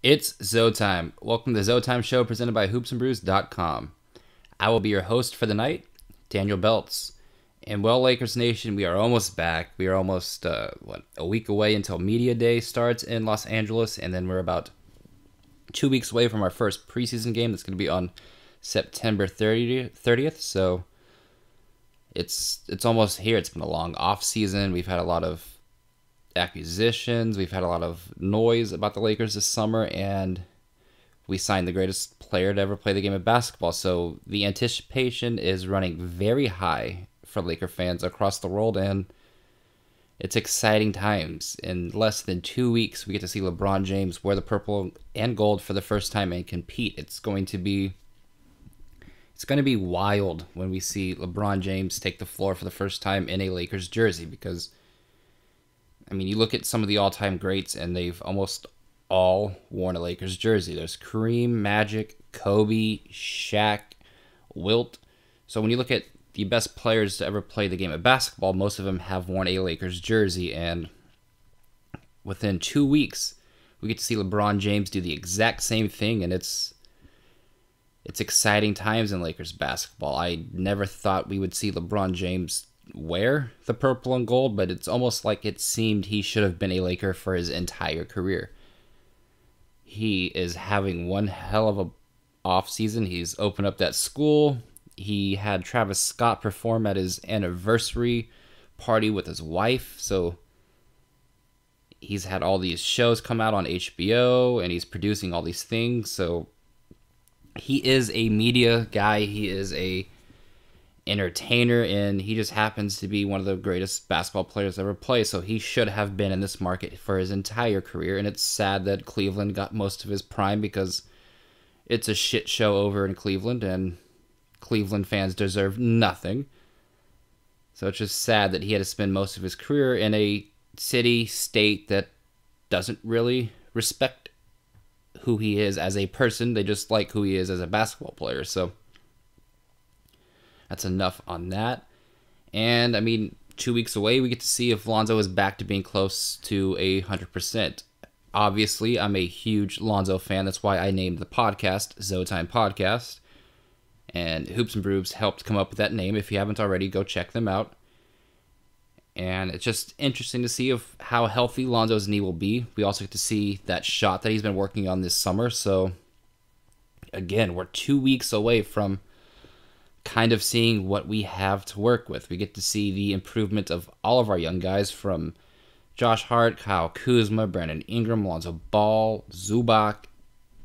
It's ZoTime. Welcome to the ZoTime show presented by HoopsNBrews.com. I will be your host for the night, Daniel Beltz. And well, Lakers Nation, we are almost back. We are almost a week away until Media Day starts in Los Angeles, and then we're about 2 weeks away from our first preseason game that's going to be on September 30th. So it's almost here. It's been a long off season. We've had a lot of acquisitions. We've had a lot of noise about the Lakers this summer, and we signed the greatest player to ever play the game of basketball. So the anticipation is running very high for Laker fans across the world, and it's exciting times. In less than 2 weeks, we get to see LeBron James wear the purple and gold for the first time and compete. It's going to be wild when we see LeBron James take the floor for the first time in a Lakers jersey, because I mean, you look at some of the all-time greats, and they've almost all worn a Lakers jersey. There's Kareem, Magic, Kobe, Shaq, Wilt. So when you look at the best players to ever play the game of basketball, most of them have worn a Lakers jersey. And within 2 weeks, we get to see LeBron James do the exact same thing, and it's exciting times in Lakers basketball. I never thought we would see LeBron James wear the purple and gold, but it's almost like it seemed he should have been a Laker for his entire career. He is having one hell of a off season. He's opened up that school. He had Travis Scott perform at his anniversary party with his wife. So he's had all these shows come out on HBO, and he's producing all these things. So he is a media guy. He is a entertainer, and he just happens to be one of the greatest basketball players ever play. So he should have been in this market for his entire career. And it's sad that Cleveland got most of his prime, because it's a shit show over in Cleveland, and Cleveland fans deserve nothing. So it's just sad that he had to spend most of his career in a city, state that doesn't really respect who he is as a person. They just like who he is as a basketball player. So that's enough on that. And I mean, 2 weeks away, we get to see if Lonzo is back to being close to 100%. Obviously, I'm a huge Lonzo fan. That's why I named the podcast ZoTime Podcast. And Hoops and Brews helped come up with that name. If you haven't already, go check them out. And it's just interesting to see how healthy Lonzo's knee will be. We also get to see that shot that he's been working on this summer. So again, we're 2 weeks away from kind of seeing what we have to work with. We get to see the improvement of all of our young guys, from Josh Hart, Kyle Kuzma, Brandon Ingram, Lonzo Ball, Zubac,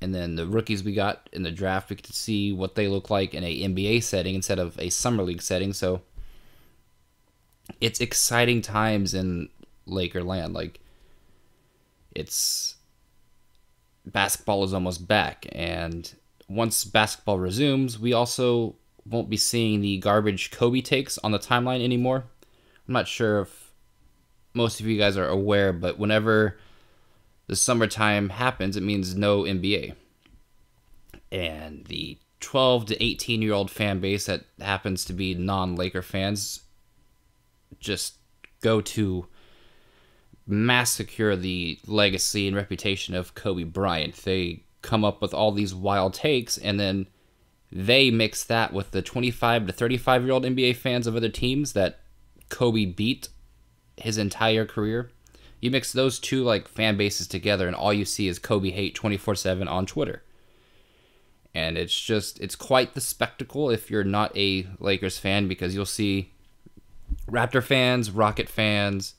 and then the rookies we got in the draft. We get to see what they look like in a NBA setting instead of a summer league setting. So it's exciting times in Lakerland. Like, basketball is almost back, and once basketball resumes, we also won't be seeing the garbage Kobe takes on the timeline anymore. I'm not sure if most of you guys are aware, but whenever the summertime happens, it means no NBA. And the 12 to 18-year-old fan base that happens to be non-Laker fans just go to massacre the legacy and reputation of Kobe Bryant. They come up with all these wild takes, and then they mix that with the 25 to 35-year-old NBA fans of other teams that Kobe beat his entire career. You mix those two fan bases together, and all you see is Kobe hate 24/7 on Twitter. And it's quite the spectacle if you're not a Lakers fan, because you'll see Raptor fans, Rocket fans,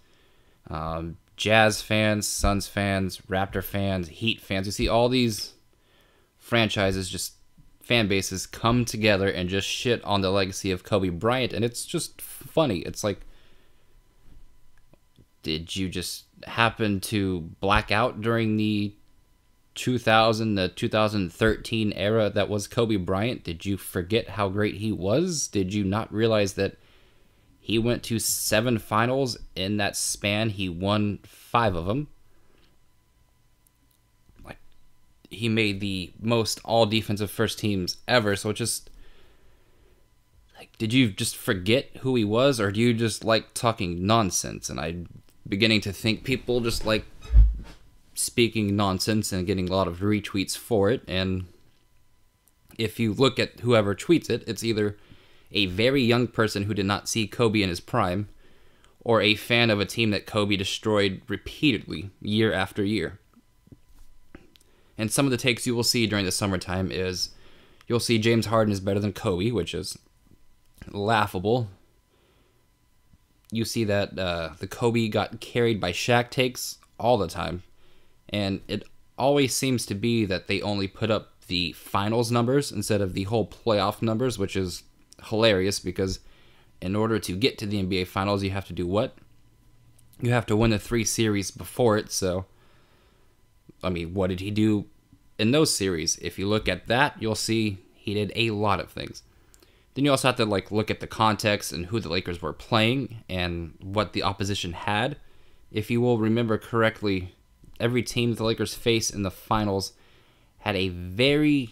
Jazz fans, Suns fans, Raptor fans, Heat fans. You see all these franchises, just fan bases, come together and just shit on the legacy of Kobe Bryant, and it's just funny. It's like, did you just happen to black out during the 2000 to 2013 era that was Kobe Bryant? Did you forget how great he was? Did you not realize that he went to 7 finals in that span? He won 5 of them. He made the most all-defensive first teams ever, so it just, did you just forget who he was, or do you just like talking nonsense? And I'm beginning to think people just like speaking nonsense and getting a lot of retweets for it. And if you look at whoever tweets it, it's either a very young person who did not see Kobe in his prime, or a fan of a team that Kobe destroyed repeatedly, year after year. And some of the takes you will see during the summertime is, you'll see James Harden is better than Kobe, which is laughable. You see that the Kobe got carried by Shaq takes all the time. And it always seems to be that they only put up the finals numbers instead of the whole playoff numbers, which is hilarious because in order to get to the NBA Finals, you have to do what? You have to win the 3 series before it. So, I mean, what did he do in those series? If you look at that, you'll see he did a lot of things. Then you also have to look at the context and who the Lakers were playing and what the opposition had. If you will remember correctly, every team the Lakers faced in the finals had a very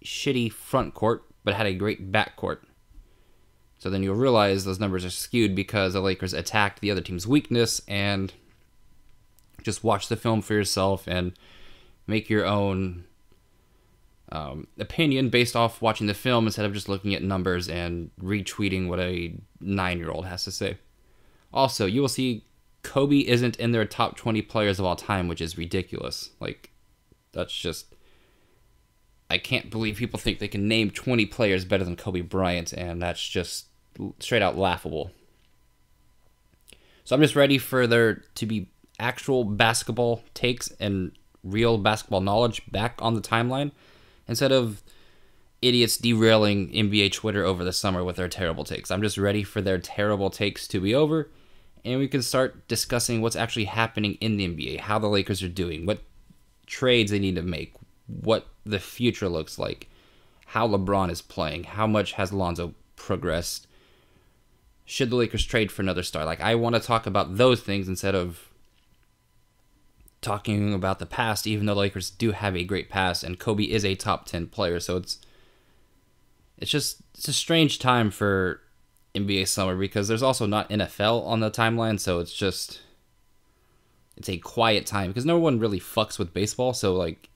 shitty front court, but had a great back court. So then you'll realize those numbers are skewed because the Lakers attacked the other team's weakness. And just watch the film for yourself and make your own opinion based off watching the film instead of just looking at numbers and retweeting what a 9-year-old has to say. Also, you will see Kobe isn't in their top 20 players of all time, which is ridiculous. Like, that's just... I can't believe people think they can name 20 players better than Kobe Bryant, and that's just straight out laughable. So I'm just ready for there to be actual basketball takes and real basketball knowledge back on the timeline, instead of idiots derailing NBA Twitter over the summer with their terrible takes. I'm just ready for their terrible takes to be over, and we can start discussing what's actually happening in the NBA, how the Lakers are doing, what trades they need to make, what the future looks like, how LeBron is playing, how much has Lonzo progressed, should the Lakers trade for another star. Like, I want to talk about those things instead of talking about the past, even though the Lakers do have a great past and Kobe is a top 10 player. So it's a strange time for NBA summer because there's also not NFL on the timeline, so it's a quiet time because no one really fucks with baseball. So like,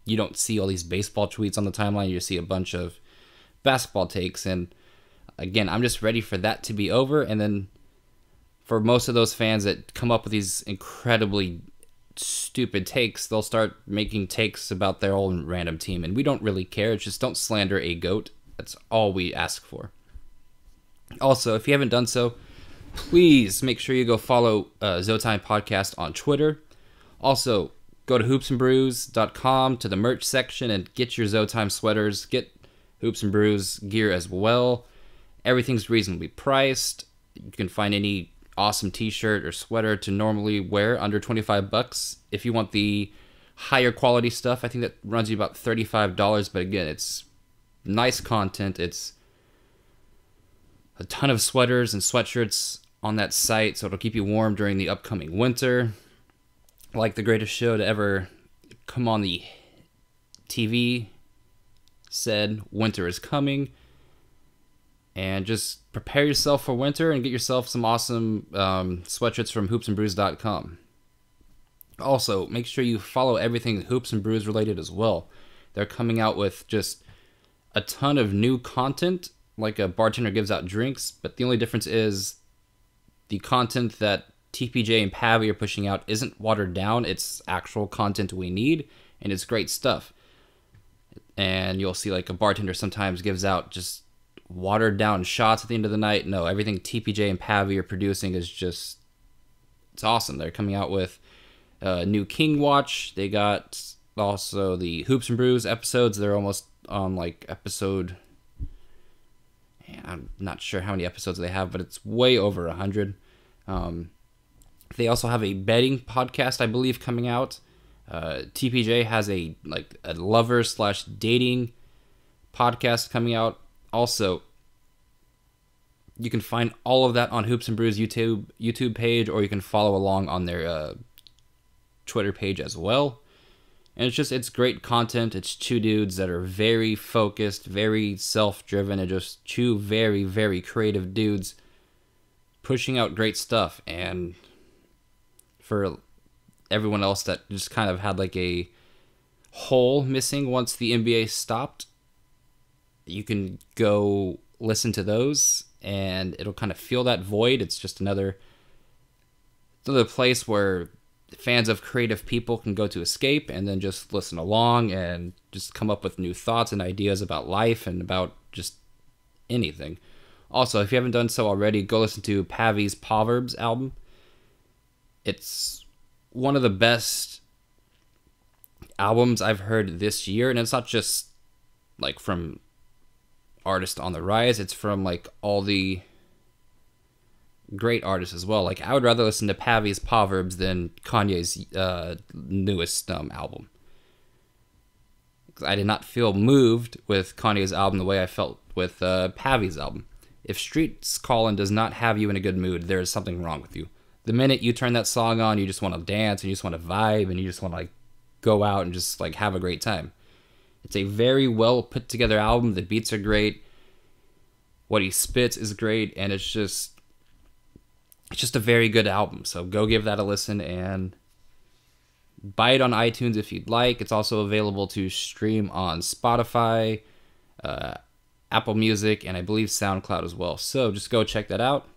you don't see all these baseball tweets on the timeline. You see a bunch of basketball takes. And again, I'm just ready for that to be over. And then for most of those fans that come up with these incredibly stupid takes, they'll start making takes about their own random team. And we don't really care. It's just don't slander a GOAT. That's all we ask for. Also, if you haven't done so, please make sure you go follow ZoTime Podcast on Twitter. Also, go to HoopsNBrews.com to the merch section and get your ZoTime sweaters. Get Hoops and Brews gear as well. Everything's reasonably priced. You can find any awesome t-shirt or sweater to normally wear under $25. If you want the higher quality stuff, I think that runs you about $35. But again, it's nice content. It's a ton of sweaters and sweatshirts on that site, so it'll keep you warm during the upcoming winter. Like the greatest show to ever come on the TV said, winter is coming. And just prepare yourself for winter and get yourself some awesome sweatshirts from HoopsNBrews.com. Also, make sure you follow everything Hoops and Brews related as well. They're coming out with just a ton of new content, like a bartender gives out drinks, but the only difference is the content that TPJ and Pavy are pushing out isn't watered down. It's actual content we need, and it's great stuff. And you'll see like a bartender sometimes gives out just watered down shots at the end of the night. No, everything TPJ and Pavy are producing is just, it's awesome. They're coming out with a new King Watch. They got also the Hoops and Brews episodes. They're almost on like episode, I'm not sure how many episodes they have, but it's way over 100. They also have a betting podcast, I believe, coming out. TPJ has a lover/dating podcast coming out. Also, you can find all of that on Hoops and Brews YouTube page, or you can follow along on their Twitter page as well. And it's great content. It's two dudes that are very focused, very self-driven, and just two very, very creative dudes pushing out great stuff. And for everyone else that just kind of had like a hole missing once the NBA stopped, you can go listen to those and it'll kind of fill that void. It's just another place where fans of creative people can go to escape and then just listen along and just come up with new thoughts and ideas about life and about just anything. Also, if you haven't done so already, go listen to Pavy's Proverbs album. It's one of the best albums I've heard this year, and it's not just like from artists on the rise, it's from like all the great artists as well. Like, I would rather listen to Pavy's Proverbs than Kanye's newest album. Because I did not feel moved with Kanye's album the way I felt with Pavy's album. If Streets Callin' does not have you in a good mood, there is something wrong with you. The minute you turn that song on, you just want to dance and you just want to vibe and you just want to like go out and just like have a great time. It's a very well put together album. The beats are great. What he spits is great, and it's just a very good album. So go give that a listen and buy it on iTunes if you'd like. It's also available to stream on Spotify, Apple Music, and I believe SoundCloud as well. So just go check that out.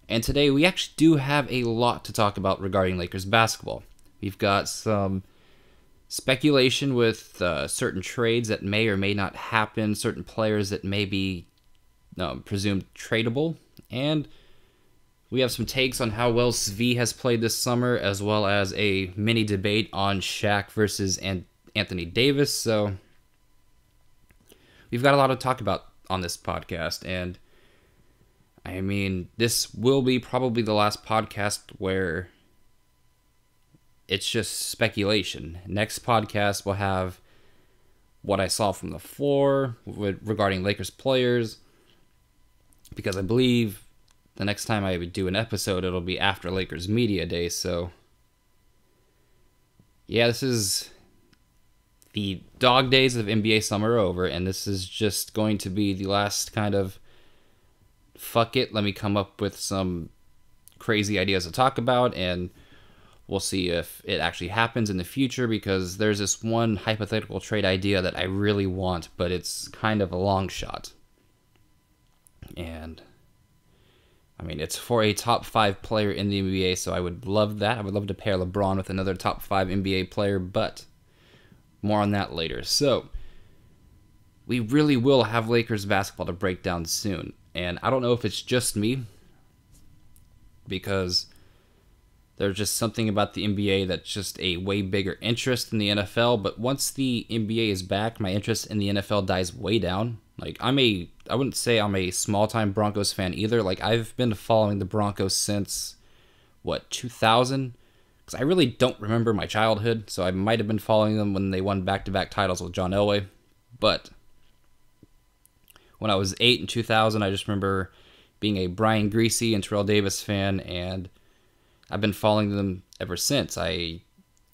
And today we actually do have a lot to talk about regarding Lakers basketball. We've got some speculation with certain trades that may or may not happen, certain players that may be presumed tradable, and we have some takes on how well Svi has played this summer, as well as a mini debate on Shaq versus Anthony Davis. So we've got a lot to talk about on this podcast, and I mean, this will be probably the last podcast where it's just speculation. Next podcast will have what I saw from the floor regarding Lakers players, because I believe the next time I would do an episode, it'll be after Lakers Media Day. So yeah, this is the dog days of NBA summer over, and this is just going to be the last kind of fuck it, let me come up with some crazy ideas to talk about, and we'll see if it actually happens in the future, because there's this one hypothetical trade idea that I really want, but it's kind of a long shot. And I mean, it's for a top 5 player in the NBA, so I would love that. I would love to pair LeBron with another top 5 NBA player, but more on that later. So we really will have Lakers basketball to break down soon. And I don't know if it's just me, because there's just something about the NBA that's just a way bigger interest than the NFL. But once the NBA is back, my interest in the NFL dies way down. Like, I wouldn't say I'm a small-time Broncos fan either. Like, I've been following the Broncos since, 2000? Because I really don't remember my childhood, so I might have been following them when they won back-to-back titles with John Elway. But when I was 8 in 2000, I just remember being a Brian Griese and Terrell Davis fan, and I've been following them ever since. I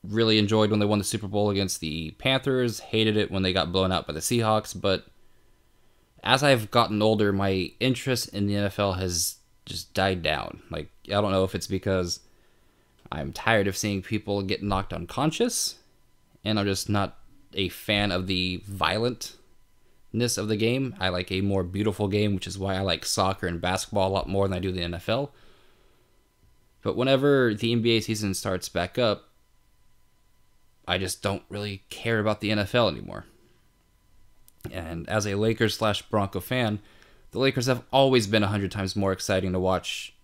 really enjoyed when they won the Super Bowl against the Panthers, hated it when they got blown out by the Seahawks, but as I've gotten older, my interest in the NFL has just died down. Like, I don't know if it's because I'm tired of seeing people get knocked unconscious, and I'm just not a fan of the violentness of the game. I like a more beautiful game, which is why I like soccer and basketball a lot more than I do the NFL. But whenever the NBA season starts back up, I just don't really care about the NFL anymore. And as a Lakers/Bronco fan, the Lakers have always been 100 times more exciting to watch,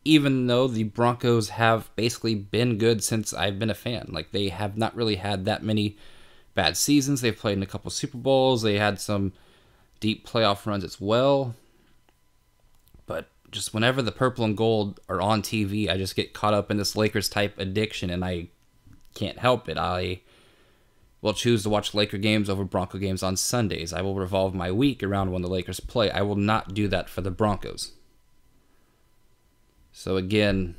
even though the Broncos have basically been good since I've been a fan. Like, they have not really had that many bad seasons. They've played in a couple Super Bowls. They had some deep playoff runs as well. But just whenever the purple and gold are on TV, I just get caught up in this Lakers-type addiction, and I can't help it. I will choose to watch Laker games over Bronco games on Sundays. I will revolve my week around when the Lakers play. I will not do that for the Broncos. So again,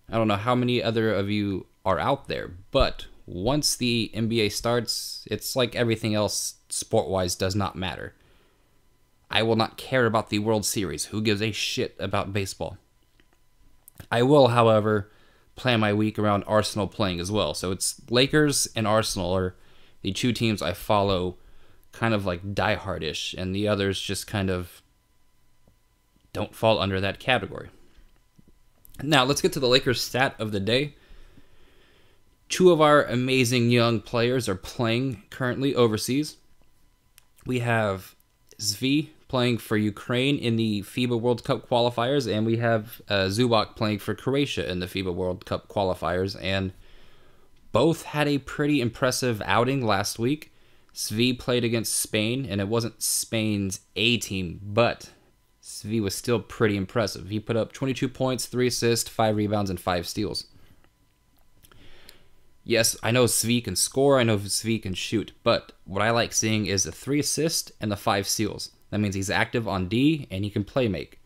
I don't know how many other of you are out there, but once the NBA starts, it's like everything else sport-wise does not matter. I will not care about the World Series. Who gives a shit about baseball? I will, however, plan my week around Arsenal playing as well. So it's Lakers and Arsenal are the two teams I follow kind of like diehard-ish, and the others just kind of don't fall under that category. Now, let's get to the Lakers stat of the day. Two of our amazing young players are playing currently overseas. We have Zvi playing for Ukraine in the FIBA World Cup qualifiers, and we have Zubac playing for Croatia in the FIBA World Cup qualifiers, and both had a pretty impressive outing last week. Zvi played against Spain, and it wasn't Spain's A team, but Zvi was still pretty impressive. He put up 22 points, 3 assists, 5 rebounds, and 5 steals. Yes, I know Zvi can score, I know Zvi can shoot, but what I like seeing is the 3 assists and the 5 steals. That means he's active on D, and he can play make.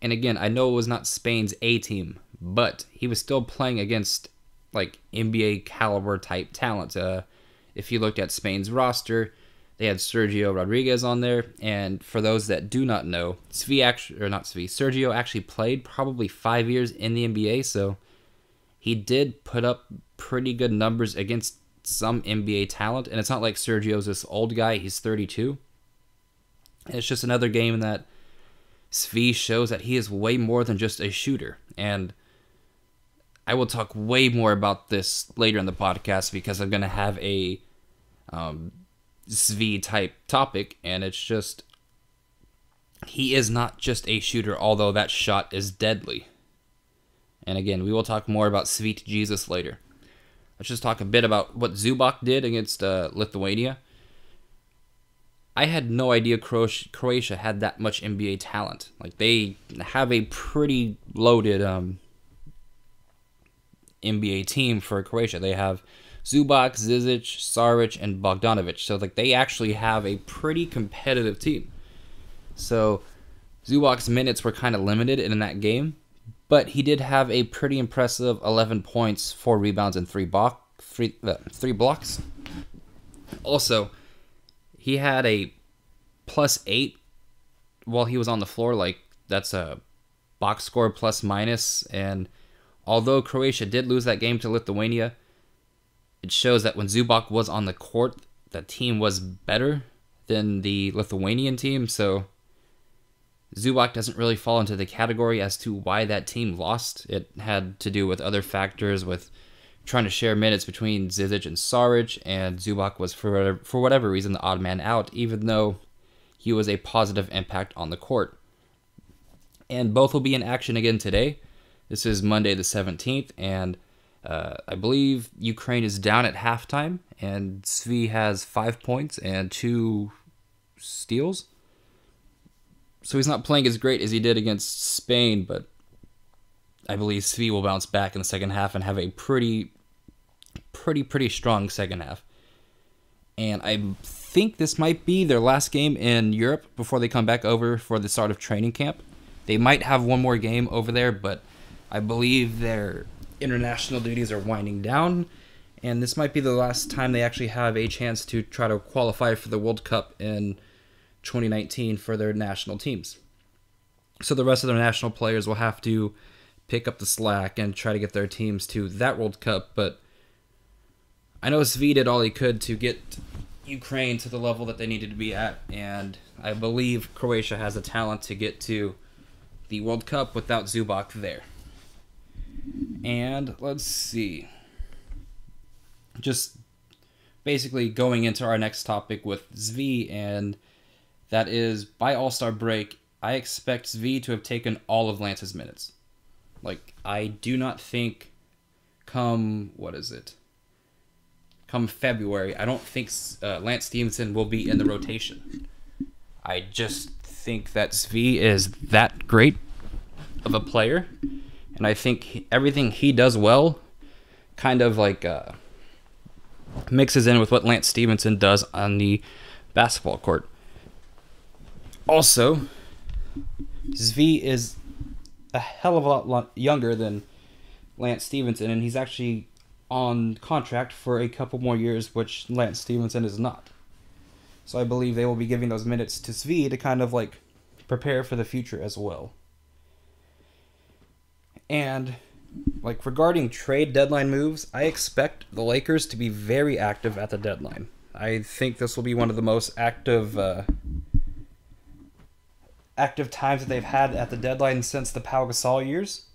And again, I know it was not Spain's A team, but he was still playing against like NBA caliber type talent. If you looked at Spain's roster, they had Sergio Rodriguez on there, and for those that do not know, Sergio actually played probably 5 years in the NBA, so he did put up pretty good numbers against some NBA talent, and it's not like Sergio's this old guy, he's 32. It's just another game that Zvi shows that he is way more than just a shooter, and I will talk way more about this later in the podcast because I'm going to have a Zvi type topic, and it's just, he is not just a shooter, although that shot is deadly. And again, we will talk more about Sweet Jesus later. Let's just talk a bit about what Zubac did against Lithuania. I had no idea Croatia had that much NBA talent. Like, they have a pretty loaded NBA team for Croatia. They have Zubac, Zizic, Saric, and Bogdanovic. So, like, they actually have a pretty competitive team. So, Zubac's minutes were kind of limited in that game, but he did have a pretty impressive 11 points, 4 rebounds, and 3 blocks. Also, he had a +8 while he was on the floor. Like, that's a box score plus minus. And although Croatia did lose that game to Lithuania, it shows that when Zubac was on the court, the team was better than the Lithuanian team. So Zubac doesn't really fall into the category as to why that team lost. It had to do with other factors, with trying to share minutes between Zizic and Saric, and Zubac was, for whatever reason, the odd man out, even though he was a positive impact on the court. And both will be in action again today. This is Monday the 17th, and I believe Ukraine is down at halftime, and Zvi has 5 points and 2 steals. So he's not playing as great as he did against Spain, but I believe Zvi will bounce back in the second half and have a pretty strong second half. And I think this might be their last game in Europe before they come back over for the start of training camp. They might have one more game over there, but I believe their international duties are winding down, and this might be the last time they actually have a chance to try to qualify for the World Cup in 2019 for their national teams. So the rest of their national players will have to pick up the slack and try to get their teams to that World Cup, but I know Zvi did all he could to get Ukraine to the level that they needed to be at, and I believe Croatia has the talent to get to the World Cup without Zubac there. And let's see. Just basically going into our next topic with Zvi, and that is, by All-Star break, I expect Zvi to have taken all of Lance's minutes. Like, I do not think come February, I don't think Lance Stephenson will be in the rotation. I just think that Zvi is that great of a player, and I think everything he does well kind of like mixes in with what Lance Stephenson does on the basketball court. Also, Zvi is a hell of a lot younger than Lance Stephenson, and he's actually on contract for a couple more years, which Lance Stephenson is not. So I believe they will be giving those minutes to Zvi to kind of like prepare for the future as well. And like regarding trade deadline moves, I expect the Lakers to be very active at the deadline. I think this will be one of the most active times that they've had at the deadline since the Pau Gasol years.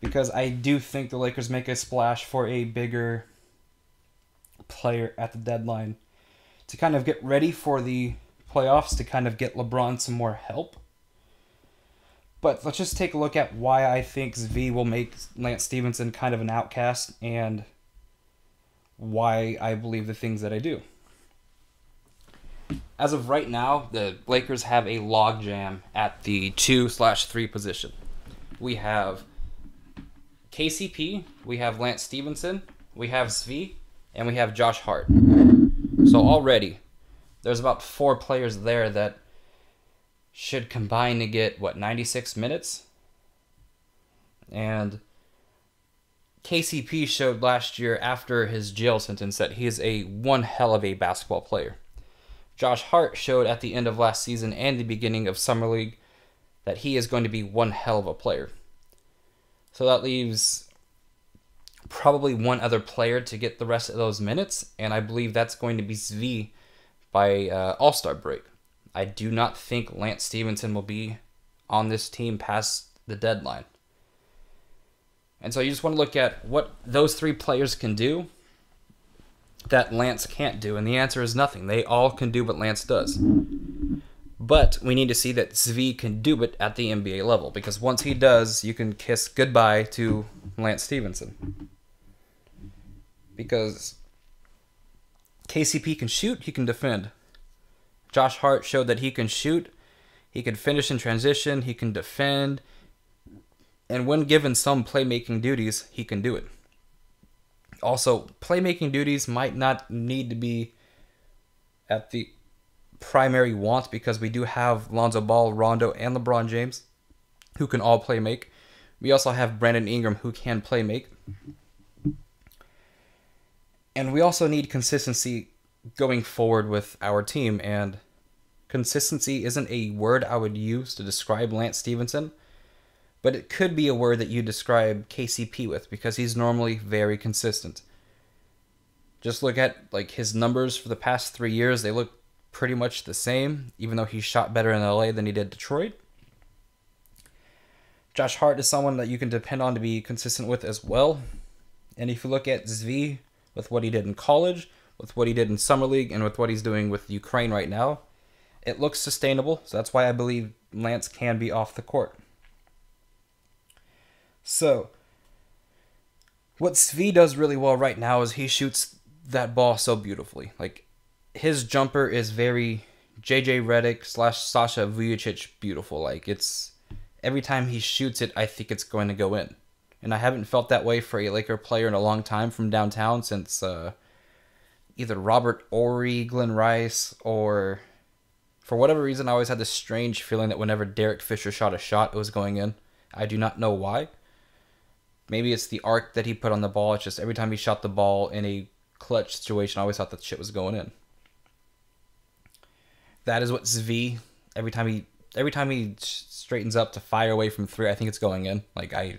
Because I do think the Lakers make a splash for a bigger player at the deadline to kind of get ready for the playoffs, to kind of get LeBron some more help. But let's just take a look at why I think Zvi will make Lance Stephenson kind of an outcast and why I believe the things that I do. As of right now, the Lakers have a logjam at the 2/3 position. We have KCP, we have Lance Stephenson, we have Zvi, and we have Josh Hart. So already, there's about 4 players there that should combine to get, 96 minutes? And KCP showed last year after his jail sentence that he is one hell of a basketball player. Josh Hart showed at the end of last season and the beginning of Summer League that he is going to be one hell of a player. So that leaves probably one other player to get the rest of those minutes, and I believe that's going to be Zvi by All-Star break. I do not think Lance Stephenson will be on this team past the deadline. And so you just want to look at what those 3 players can do that Lance can't do, and the answer is nothing. They all can do what Lance does. But we need to see that Zvi can do it at the NBA level, because once he does, you can kiss goodbye to Lance Stephenson. Because KCP can shoot, he can defend. Josh Hart showed that he can shoot, he can finish in transition, he can defend, and when given some playmaking duties, he can do it. Also, playmaking duties might not need to be at the primary want, because we do have Lonzo Ball, Rondo, and LeBron James who can all play make. We also have Brandon Ingram who can play make. And we also need consistency going forward with our team, and consistency isn't a word I would use to describe Lance Stephenson, but it could be a word that you describe KCP with, because he's normally very consistent. Just look at his numbers for the past 3 years. They look pretty much the same, even though he shot better in LA than he did Detroit. Josh Hart is someone that you can depend on to be consistent with as well. And if you look at Zvi, with what he did in college, with what he did in Summer League, and with what he's doing with Ukraine right now, it looks sustainable. So that's why I believe Lance can be off the court. So, what Zvi does really well right now is he shoots that ball so beautifully. His jumper is very JJ Redick / Sasha Vujacic beautiful. It's every time he shoots it, I think it's going to go in. And I haven't felt that way for a Laker player in a long time from downtown, since either Robert Horry, Glenn Rice, or for whatever reason, I always had this strange feeling that whenever Derek Fisher shot a shot, it was going in. I do not know why. Maybe it's the arc that he put on the ball. It's just every time he shot the ball in a clutch situation, I always thought that shit was going in. That is what Zvi, every time he straightens up to fire away from 3, I think it's going in. I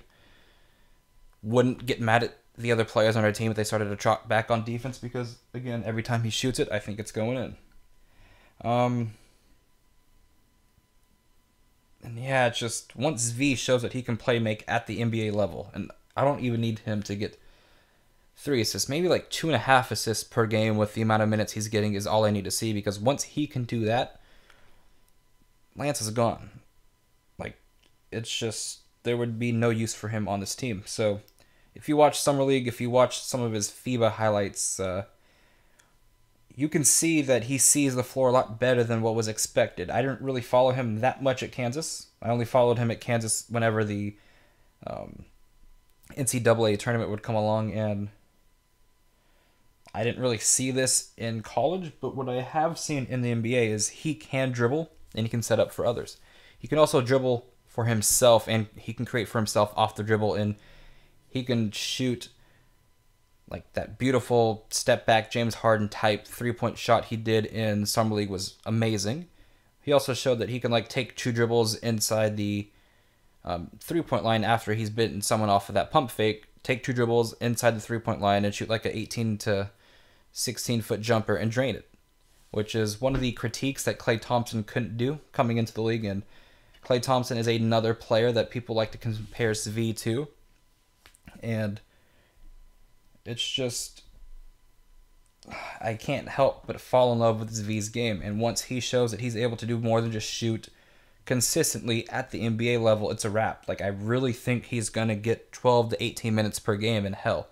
wouldn't get mad at the other players on our team if they started to trot back on defense, because, again, every time he shoots it, I think it's going in. And yeah, it's just once Zvi shows that he can play make at the NBA level, and I don't even need him to get 3 assists, maybe 2.5 assists per game with the amount of minutes he's getting is all I need to see, because once he can do that, Lance is gone. It's just, there would be no use for him on this team. So, if you watch Summer League, if you watch some of his FIBA highlights, you can see that he sees the floor a lot better than what was expected. I didn't really follow him that much at Kansas. I only followed him at Kansas whenever the NCAA tournament would come along, and I didn't really see this in college, but what I have seen in the NBA is he can dribble, and he can set up for others. He can also dribble for himself, and he can create for himself off the dribble, and he can shoot that beautiful step back James Harden type 3-point shot he did in Summer League was amazing. He also showed that he can take 2 dribbles inside the 3-point line after he's bitten someone off of that pump fake, take 2 dribbles inside the 3-point line and shoot like an 18 to 16-foot jumper and drain it, which is one of the critiques that Klay Thompson couldn't do coming into the league. And Klay Thompson is another player that people like to compare Svi to. And it's just, I can't help but fall in love with Zvi's game. And once he shows that he's able to do more than just shoot consistently at the NBA level, it's a wrap. Like, I really think he's going to get 12 to 18 minutes per game, and hell,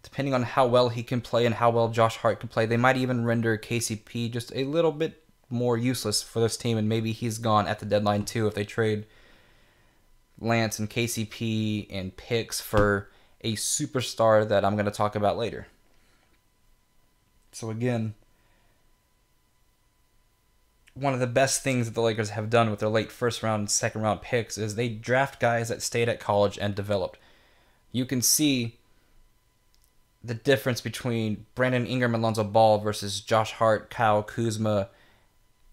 depending on how well he can play and how well Josh Hart can play, they might even render KCP just a little bit more useless for this team, and maybe he's gone at the deadline too if they trade Lance and KCP and picks for a superstar that I'm going to talk about later. So again, one of the best things that the Lakers have done with their late first round and second round picks is they draft guys that stayed at college and developed. You can see the difference between Brandon Ingram and Lonzo Ball versus Josh Hart, Kyle Kuzma,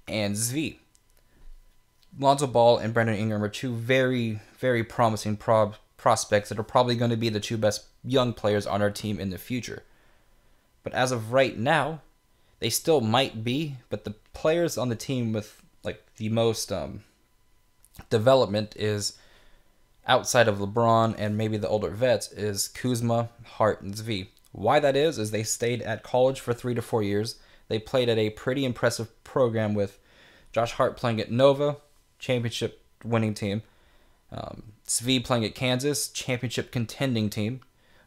and Zvi. Lonzo Ball and Brandon Ingram are two very, very promising prospects that are probably going to be the two best young players on our team in the future. But as of right now, they still might be, but the players on the team with like the most development is, outside of LeBron and maybe the older vets, is Kuzma, Hart, and Zvi. Why that is they stayed at college for 3 to 4 years. They played at a pretty impressive program with Josh Hart playing at Nova, championship winning team. Zvi playing at Kansas, championship contending team.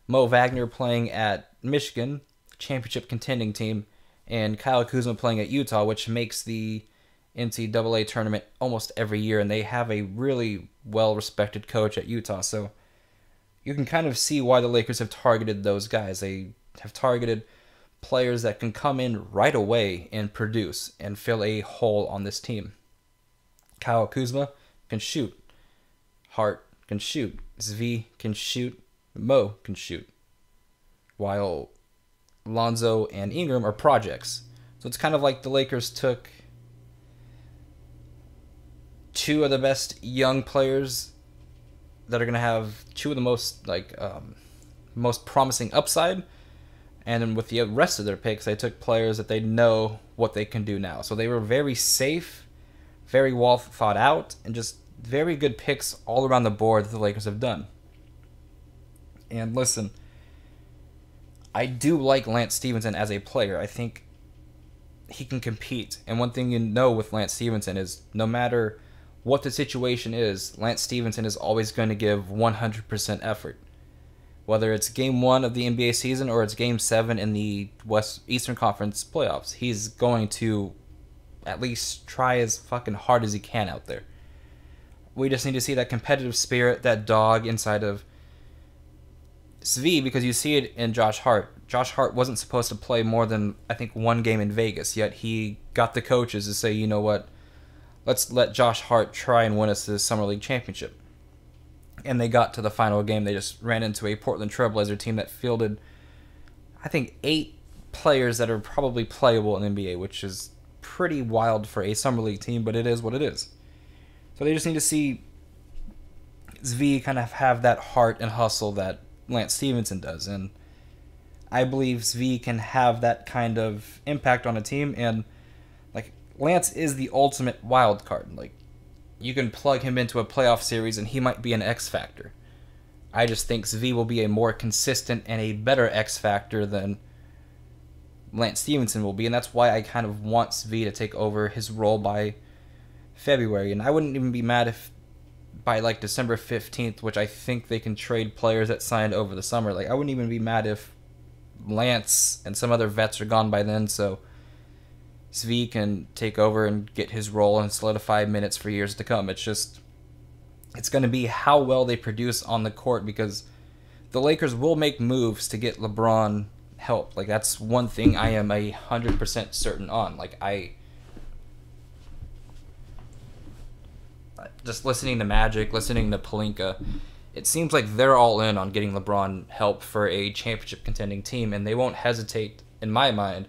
Mo Wagner playing at Michigan, championship contending team. And Kyle Kuzma playing at Utah, which makes the NCAA tournament almost every year. And they have a really well-respected coach at Utah. So you can kind of see why the Lakers have targeted those guys. They have targeted players that can come in right away and produce and fill a hole on this team. Kyle Kuzma can shoot. Hart can shoot. Zvi can shoot. Mo can shoot. While Lonzo and Ingram are projects. So it's kind of like the Lakers took 2 of the best young players that are going to have 2 of the most promising upside, and then with the rest of their picks, they took players that they know what they can do now. So they were very safe, very well thought out, and just very good picks all around the board that the Lakers have done. And listen, I do like Lance Stephenson as a player. I think he can compete. And one thing you know with Lance Stephenson is no matter what the situation is, Lance Stephenson is always going to give 100% effort. Whether it's game 1 of the NBA season or it's game 7 in the Eastern Conference playoffs, he's going to at least try as fucking hard as he can out there. We just need to see that competitive spirit, that dog inside of Svi, because you see it in Josh Hart. Josh Hart wasn't supposed to play more than, I think, 1 game in Vegas, yet he got the coaches to say, you know what, let's let Josh Hart try and win us this Summer League championship. And they got to the final game. They just ran into a Portland Trailblazer team that fielded, I think, 8 players that are probably playable in the NBA, which is pretty wild for a Summer League team, but it is what it is. So they just need to see Zvi kind of have that heart and hustle that Lance Stephenson does, and I believe Zvi can have that kind of impact on a team. And like, Lance is the ultimate wild card. Like, you can plug him into a playoff series and he might be an X factor. I just think Zvi will be a more consistent and a better X factor than Lance Stephenson will be, and that's why I kind of want Zvi to take over his role by February. And I wouldn't even be mad if by like December 15th, which I think they can trade players that signed over the summer, like I wouldn't even be mad if Lance and some other vets are gone by then, so Zvi can take over and get his role and solidify minutes for years to come. It's going to be how well they produce on the court, because the Lakers will make moves to get LeBron help. Like, that's one thing I am 100% certain on. Like, just listening to Magic, listening to Pelinka, it seems like they're all in on getting LeBron help for a championship contending team, and they won't hesitate, in my mind,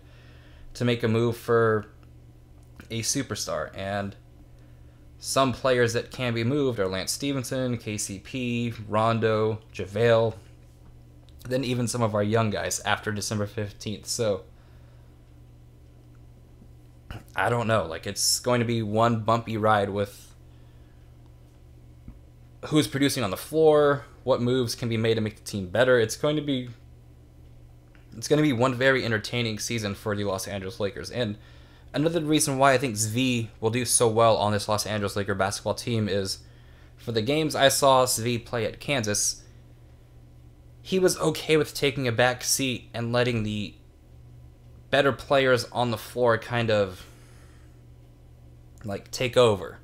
to make a move for a superstar. And Some players that can be moved are Lance Stephenson, KCP, Rondo, JaVale, then even some of our young guys after December 15th. So, I don't know. Like, it's going to be one bumpy ride with who's producing on the floor, what moves can be made to make the team better. It's going to be one very entertaining season for the Los Angeles Lakers. And another reason why I think Zvi will do so well on this Los Angeles Lakers basketball team is for the games I saw Zvi play at Kansas, he was okay with taking a back seat and letting the better players on the floor kind of like take over.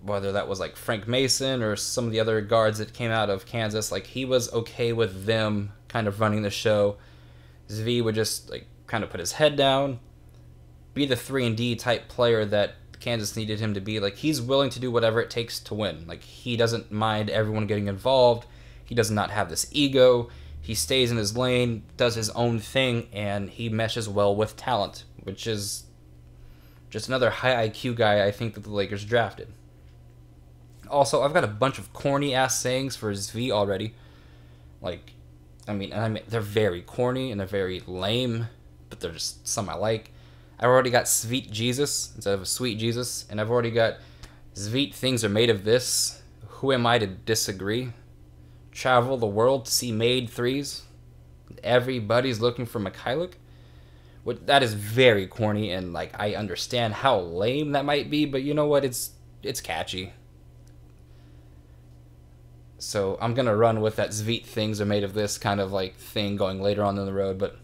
Whether that was like Frank Mason or some of the other guards that came out of Kansas, like he was okay with them kind of running the show. Zvi would just like kind of put his head down, be the 3-and-D type player that Kansas needed him to be. Like, he's willing to do whatever it takes to win. Like, he doesn't mind everyone getting involved. He does not have this ego. He stays in his lane, does his own thing, and he meshes well with talent, which is just another high IQ guy I think that the Lakers drafted. Also, I've got a bunch of corny-ass sayings for Zvi already. Like, I mean, they're very corny and they're very lame, but they're just some I like. I've already got Sweet Jesus instead of a Sweet Jesus, and I've already got Sweet things are made of this. Who am I to disagree? Travel the world to see made threes. Everybody's looking for Mikhailuk. That is very corny, and like I understand how lame that might be, but you know what? It's catchy. So I'm gonna run with that Zveet things are made of this kind of like thing going later on in the road, but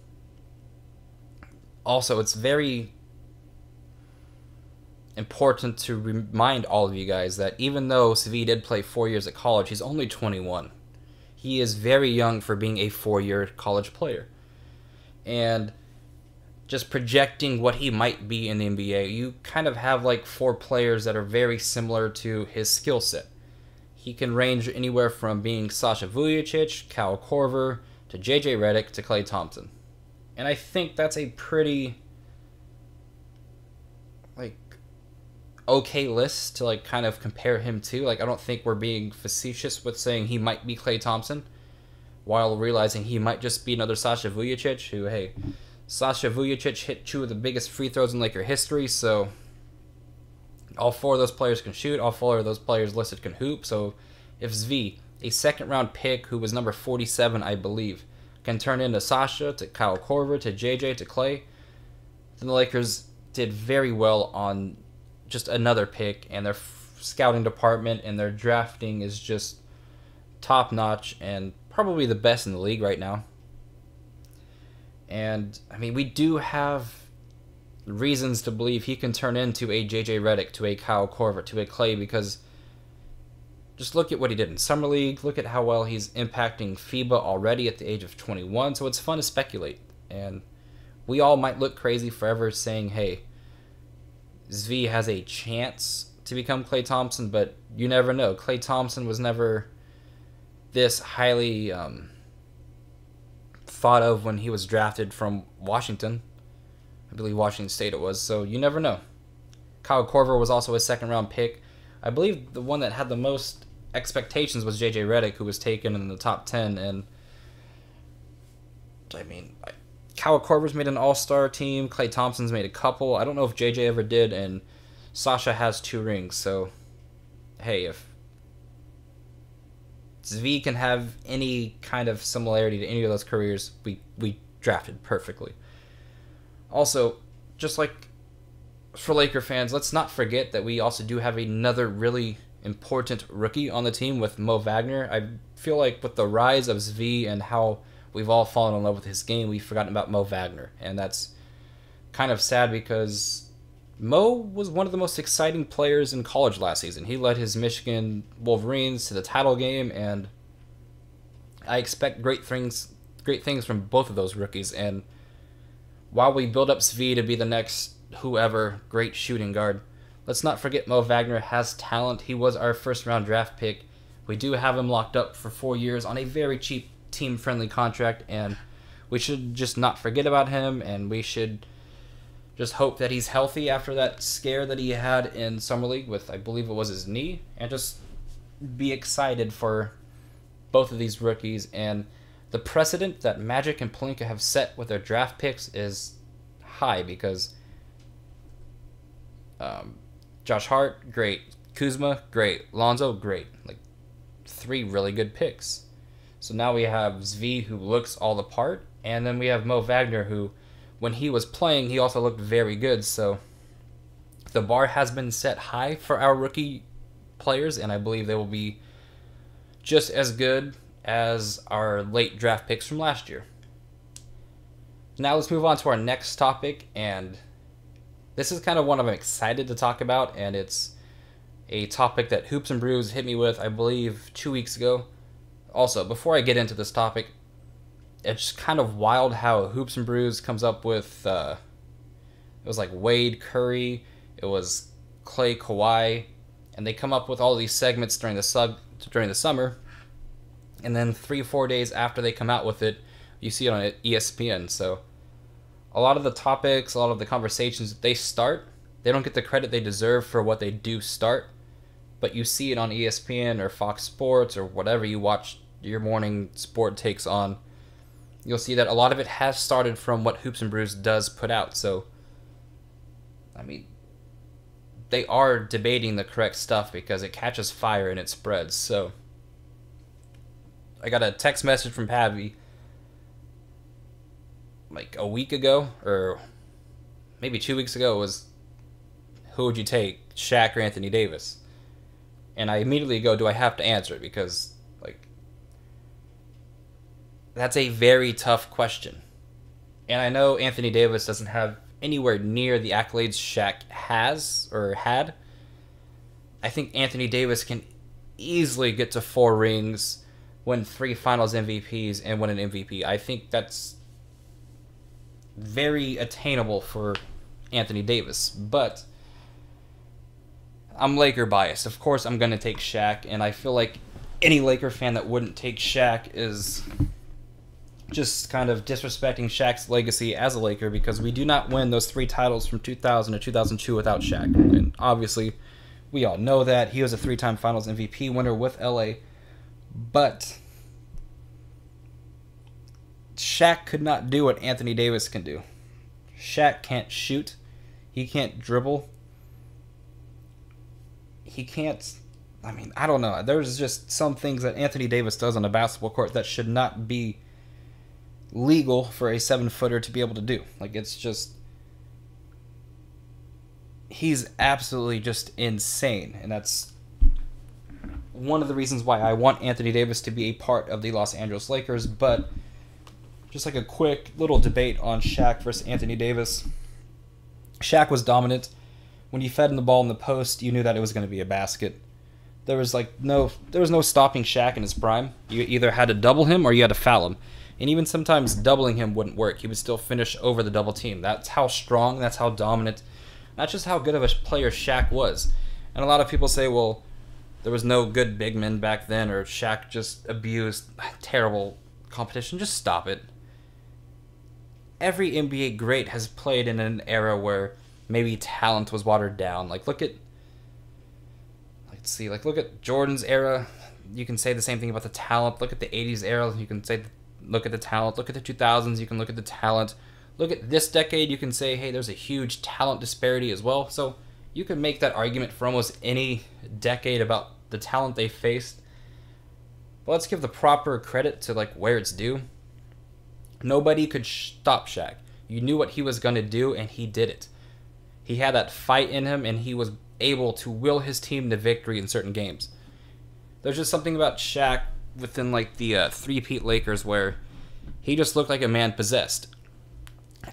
also it's very important to remind all of you guys that even though Zvi did play 4 years at college, he's only 21. He is very young for being a 4-year college player. And just projecting what he might be in the NBA, you kind of have like 4 players that are very similar to his skill set. He can range anywhere from being Sasha Vujacic, Kyle Korver, to JJ Redick, to Klay Thompson. And I think that's a pretty like okay list to like kind of compare him to. Like, I don't think we're being facetious with saying he might be Klay Thompson, while realizing he might just be another Sasha Vujacic, who, hey, Sasha Vujacic hit 2 of the biggest free throws in Laker history, so all 4 of those players can shoot, all 4 of those players listed can hoop. So if Zvi, a second-round pick who was number 47, I believe, can turn into Sasha, to Kyle Korver, to JJ, to Klay, then the Lakers did very well on just another pick, and their scouting department and their drafting is just top-notch and probably the best in the league right now. And, I mean, we do have reasons to believe he can turn into a JJ Redick, to a Kyle Korver, to a Klay, because just look at what he did in Summer League. Look at how well he's impacting FIBA already at the age of 21. So it's fun to speculate. And we all might look crazy forever saying, hey, Zvi has a chance to become Klay Thompson, but you never know. Klay Thompson was never this highly thought of when he was drafted from Washington. I believe Washington State it was, so you never know. Kyle Korver was also a second-round pick. I believe the one that had the most expectations was JJ Redick, who was taken in the top 10, and I mean, Kyle Korver's made an all-star team, Klay Thompson's made a couple. I don't know if JJ ever did, and Sasha has 2 rings, so hey, if Zvi can have any kind of similarity to any of those careers, we drafted perfectly. Also, just like for Laker fans, let's not forget that we also do have another really important rookie on the team with Mo Wagner. I feel like with the rise of Zvi and how we've all fallen in love with his game, we've forgotten about Mo Wagner. And that's kind of sad because Mo was one of the most exciting players in college last season. He led his Michigan Wolverines to the title game, and I expect great things from both of those rookies. And while we build up Zvi to be the next whoever great shooting guard, let's not forget Mo Wagner has talent. He was our first-round draft pick. We do have him locked up for 4 years on a very cheap, team-friendly contract, and we should just not forget about him, and we should Just hope that he's healthy after that scare that he had in Summer League with, I believe it was his knee, and just be excited for both of these rookies. And the precedent that Magic and Pelinka have set with their draft picks is high, because Josh Hart, great. Kuzma, great. Lonzo, great. Like, 3 really good picks. So now we have Zvi, who looks all the part, and then we have Mo Wagner, who, when he was playing, he also looked very good. So the bar has been set high for our rookie players, and I believe they will be just as good as our late draft picks from last year. Now let's move on to our next topic, and this is kind of one I'm excited to talk about, and it's a topic that Hoops and Brews hit me with, I believe, 2 weeks ago. Also, before I get into this topic, it's kind of wild how Hoops and Brews comes up with, it was like Wade, Curry, it was Clay, Kawhi, and they come up with all these segments during the summer, and then 3-4 days after they come out with it, you see it on ESPN. So a lot of the topics, a lot of the conversations that they start, they don't get the credit they deserve for what they do start, but you see it on ESPN or Fox Sports or whatever you watch your morning sport takes on. You'll see that a lot of it has started from what Hoops and Brews does put out. So, I mean, they are debating the correct stuff because it catches fire and it spreads. So, I got a text message from Pavy like a week ago, or maybe 2 weeks ago. It was, who would you take, Shaq or Anthony Davis? And I immediately go, do I have to answer it? Because, like, that's a very tough question. And I know Anthony Davis doesn't have anywhere near the accolades Shaq has or had. I think Anthony Davis can easily get to 4 rings, win 3 finals MVPs, and win an MVP. I think that's very attainable for Anthony Davis. But I'm Laker biased. Of course, I'm going to take Shaq, and I feel like any Laker fan that wouldn't take Shaq is just kind of disrespecting Shaq's legacy as a Laker, because we do not win those 3 titles from 2000 to 2002 without Shaq. And obviously, we all know that. He was a 3-time Finals MVP winner with LA. But Shaq could not do what Anthony Davis can do. Shaq can't shoot. He can't dribble. He can't, I mean, I don't know. There's just some things that Anthony Davis does on a basketball court that should not be legal for a 7-footer to be able to do. Like, it's just, he's absolutely just insane. And that's one of the reasons why I want Anthony Davis to be a part of the Los Angeles Lakers. But just like a quick little debate on Shaq versus Anthony Davis. Shaq was dominant. When you fed him the ball in the post, you knew that it was going to be a basket. There was no stopping Shaq in his prime. You either had to double him or you had to foul him. And even sometimes doubling him wouldn't work. He would still finish over the double team. That's how strong, that's how dominant, that's just how good of a player Shaq was. And a lot of people say, well, there was no good big men back then, or Shaq just abused terrible competition. Just stop it. Every NBA great has played in an era where maybe talent was watered down. Like, look at Jordan's era. You can say the same thing about the talent. Look at the 80s era. You can say, look at the talent. Look at the 2000s. You can look at the talent. Look at this decade. You can say, hey, there's a huge talent disparity as well. So you can make that argument for almost any decade about the talent they faced. But let's give the proper credit to, like, where it's due. Nobody could stop Shaq. You knew what he was going to do, and he did it. He had that fight in him, and he was able to will his team to victory in certain games. There's just something about Shaq within, like, the three-peat Lakers where he just looked like a man possessed.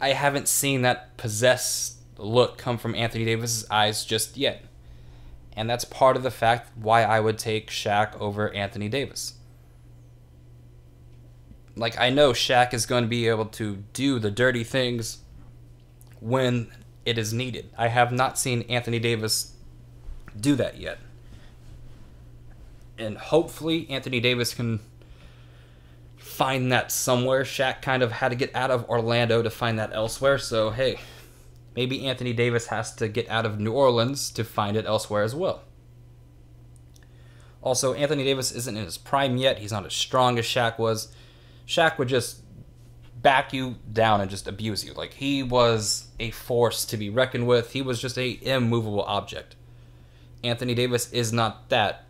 I haven't seen that possessed look come from Anthony Davis's eyes just yet. And that's part of the fact why I would take Shaq over Anthony Davis. Like, I know Shaq is going to be able to do the dirty things when it is needed. I have not seen Anthony Davis do that yet. And hopefully Anthony Davis can find that somewhere. Shaq kind of had to get out of Orlando to find that elsewhere. So, hey, maybe Anthony Davis has to get out of New Orleans to find it elsewhere as well. Also, Anthony Davis isn't in his prime yet. He's not as strong as Shaq was. Shaq would just back you down and just abuse you. Like, he was a force to be reckoned with. He was just a immovable object. Anthony Davis is not that.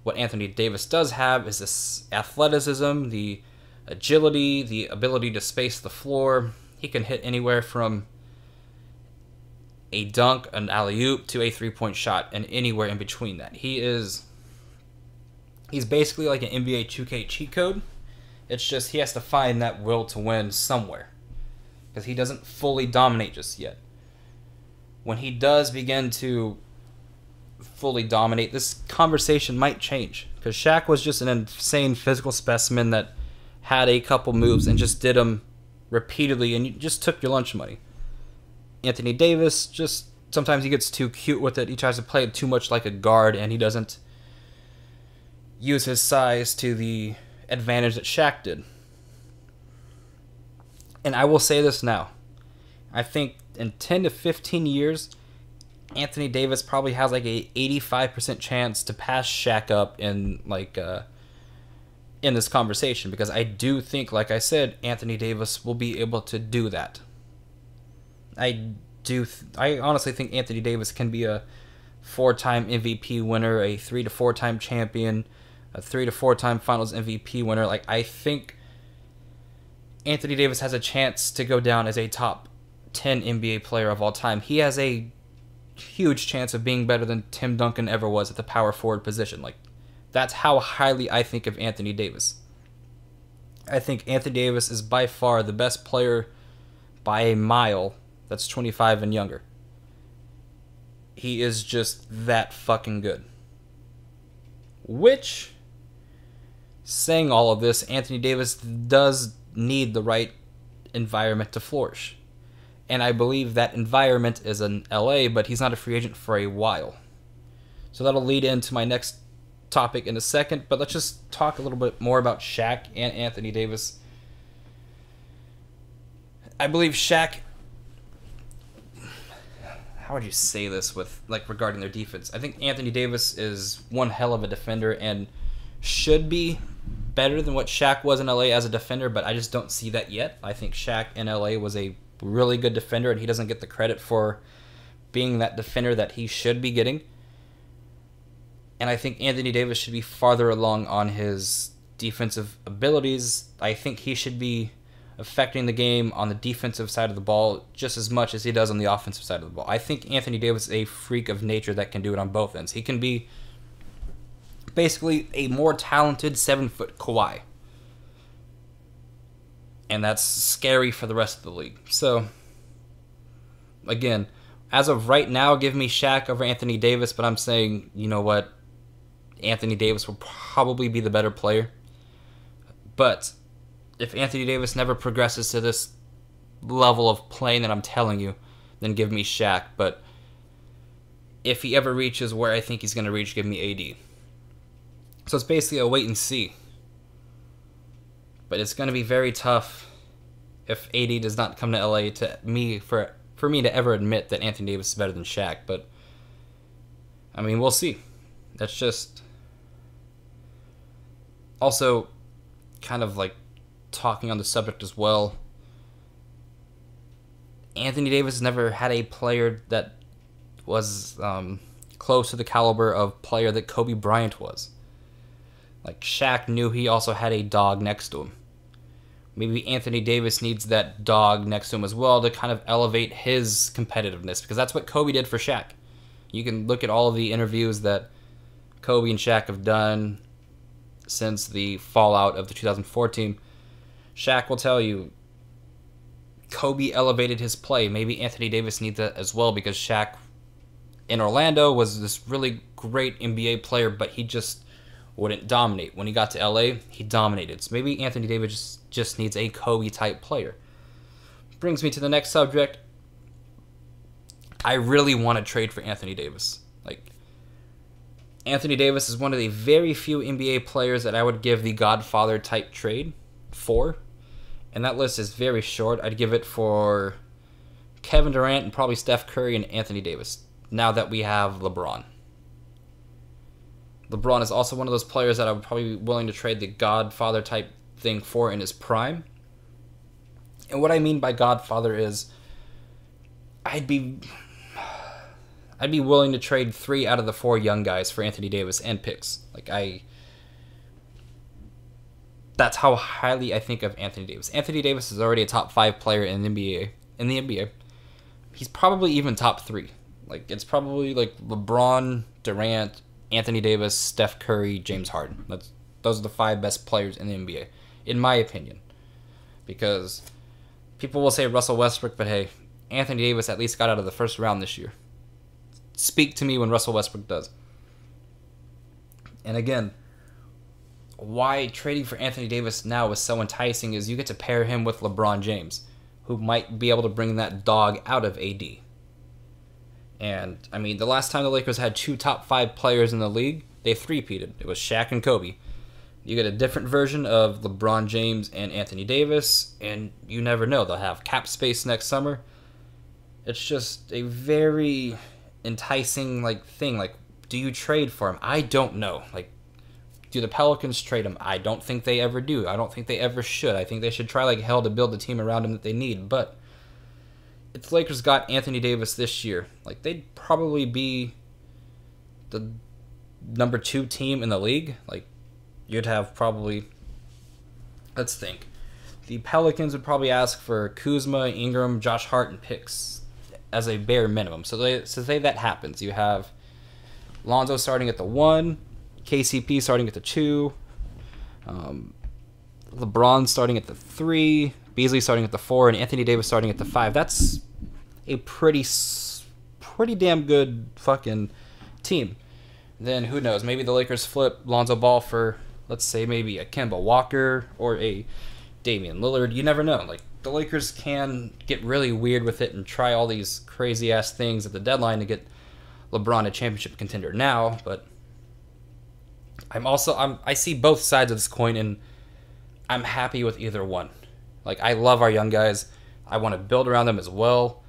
What Anthony Davis does have is this athleticism, the agility, the ability to space the floor. He can hit anywhere from a dunk, an alley-oop, to a three-point shot, and anywhere in between that. He's basically like an NBA 2K cheat code. It's just he has to find that will to win somewhere, because he doesn't fully dominate just yet. When he does begin to fully dominate, this conversation might change, because Shaq was just an insane physical specimen that had a couple moves and just did them repeatedly, and you just took your lunch money. Anthony Davis, just sometimes he gets too cute with it. He tries to play it too much like a guard, and he doesn't use his size to the advantage that Shaq did. And I will say this now. I think in 10 to 15 years, Anthony Davis probably has like a 85% chance to pass Shaq up in in this conversation, because I do think, like I said, Anthony Davis will be able to do that. I honestly think Anthony Davis can be a 4-time MVP winner, a 3 to 4-time champion, a 3 to 4-time Finals MVP winner. Like, I think Anthony Davis has a chance to go down as a top 10 NBA player of all time. He has a huge chance of being better than Tim Duncan ever was at the power forward position. Like, that's how highly I think of Anthony Davis. I think Anthony Davis is by far the best player by a mile that's 25 and younger. He is just that fucking good. Which, saying all of this, Anthony Davis does need the right environment to flourish. And I believe that environment is in LA, but he's not a free agent for a while. So that'll lead into my next topic in a second, but let's just talk a little bit more about Shaq and Anthony Davis. I believe Shaq, how would you say this with, like, regarding their defense? I think Anthony Davis is one hell of a defender and should be better than what Shaq was in LA as a defender, but I just don't see that yet. I think Shaq in LA was a really good defender, and he doesn't get the credit for being that defender that he should be getting. And I think Anthony Davis should be farther along on his defensive abilities. I think he should be affecting the game on the defensive side of the ball just as much as he does on the offensive side of the ball. I think Anthony Davis is a freak of nature that can do it on both ends. He can be basically a more talented 7-foot Kawhi. And that's scary for the rest of the league. So, again, as of right now, give me Shaq over Anthony Davis, but I'm saying, you know what? Anthony Davis will probably be the better player. But if Anthony Davis never progresses to this level of playing that I'm telling you, then give me Shaq. But if he ever reaches where I think he's going to reach, give me AD. So it's basically a wait and see. But it's going to be very tough if AD does not come to LA for me to ever admit that Anthony Davis is better than Shaq. But, I mean, we'll see. That's just... Also, kind of like talking on the subject as well, Anthony Davis never had a player that was close to the caliber of player that Kobe Bryant was. Like, Shaq knew he also had a dog next to him. Maybe Anthony Davis needs that dog next to him as well to kind of elevate his competitiveness, because that's what Kobe did for Shaq. You can look at all of the interviews that Kobe and Shaq have done since the fallout of the 2014. Shaq will tell you Kobe elevated his play. Maybe Anthony Davis needs that as well, because Shaq in Orlando was this really great NBA player, but he just wouldn't dominate. When he got to LA, he dominated. So maybe Anthony Davis just needs a Kobe-type player. Brings me to the next subject. I really want to trade for Anthony Davis. Like, Anthony Davis is one of the very few NBA players that I would give the Godfather-type trade for. And that list is very short. I'd give it for Kevin Durant and probably Steph Curry and Anthony Davis, now that we have LeBron. LeBron is also one of those players that I would probably be willing to trade the Godfather type thing for in his prime. And what I mean by Godfather is I'd be willing to trade 3 out of the 4 young guys for Anthony Davis and picks. That's how highly I think of Anthony Davis. Anthony Davis is already a top 5 player in the NBA. He's probably even top 3. It's probably LeBron, Durant, Anthony Davis, Steph Curry, James Harden. Those are the 5 best players in the NBA, in my opinion. Because people will say Russell Westbrook, but hey, Anthony Davis at least got out of the first round this year. Speak to me when Russell Westbrook does. And again, why trading for Anthony Davis now is so enticing is you get to pair him with LeBron James, who might be able to bring that dog out of AD. And, I mean, the last time the Lakers had 2 top 5 players in the league, they three-peated. It was Shaq and Kobe. You get a different version of LeBron James and Anthony Davis, and you never know. They'll have cap space next summer. It's just a very enticing thing. Do you trade for him? I don't know. Do the Pelicans trade him? I don't think they ever do. I don't think they ever should. I think they should try hell to build the team around him that they need. But if the Lakers got Anthony Davis this year, they'd probably be the number 2 team in the league. You'd have probably, let's think. The Pelicans would probably ask for Kuzma, Ingram, Josh Hart, and picks as a bare minimum. So say that happens. You have Lonzo starting at the 1, KCP starting at the 2, LeBron starting at the 3, Beasley starting at the 4, and Anthony Davis starting at the 5. That's a pretty damn good fucking team. Then who knows? Maybe the Lakers flip Lonzo Ball for, let's say, maybe a Kemba Walker or a Damian Lillard. You never know. The Lakers can get really weird with it and try all these crazy ass things at the deadline to get LeBron a championship contender now. But I see both sides of this coin, and I'm happy with either one. I love our young guys. I want to build around them as well.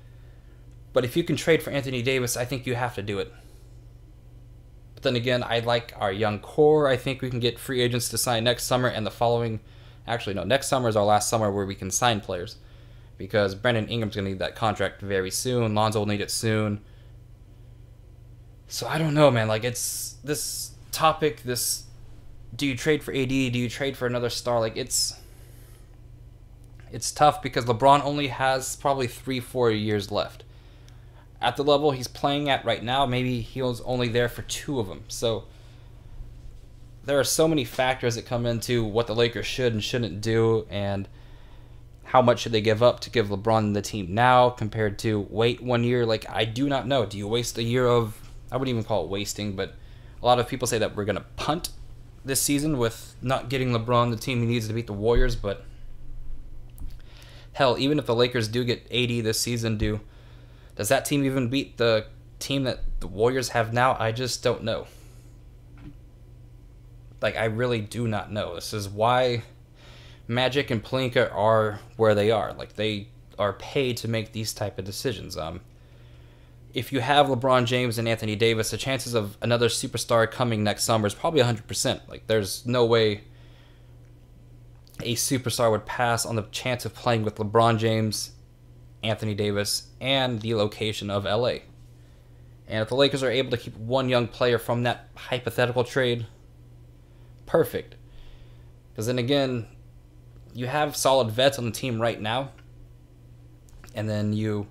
But if you can trade for Anthony Davis, I think you have to do it. But then again, I like our young core. I think we can get free agents to sign next summer and the following. Actually, no, next summer is our last summer where we can sign players. Because Brandon Ingram's going to need that contract very soon. Lonzo will need it soon. So I don't know, man. It's this topic, do you trade for AD? Do you trade for another star? It's tough because LeBron only has probably 3-4 years left. At the level he's playing at right now, maybe he was only there for 2 of them. So there are so many factors that come into what the Lakers should and shouldn't do, and how much should they give up to give LeBron the team now compared to wait 1 year. I do not know. Do you waste a year of, I wouldn't even call it wasting, but a lot of people say that we're going to punt this season with not getting LeBron the team he needs to beat the Warriors, but hell, even if the Lakers do get AD this season, does that team even beat the team that the Warriors have now? I just don't know. I really do not know. This is why Magic and Pelinka are where they are. They are paid to make these type of decisions. If you have LeBron James and Anthony Davis, the chances of another superstar coming next summer is probably 100%. There's no way a superstar would pass on the chance of playing with LeBron James, Anthony Davis, and the location of LA. And if the Lakers are able to keep one young player from that hypothetical trade, perfect. Because then again, you have solid vets on the team right now, and then you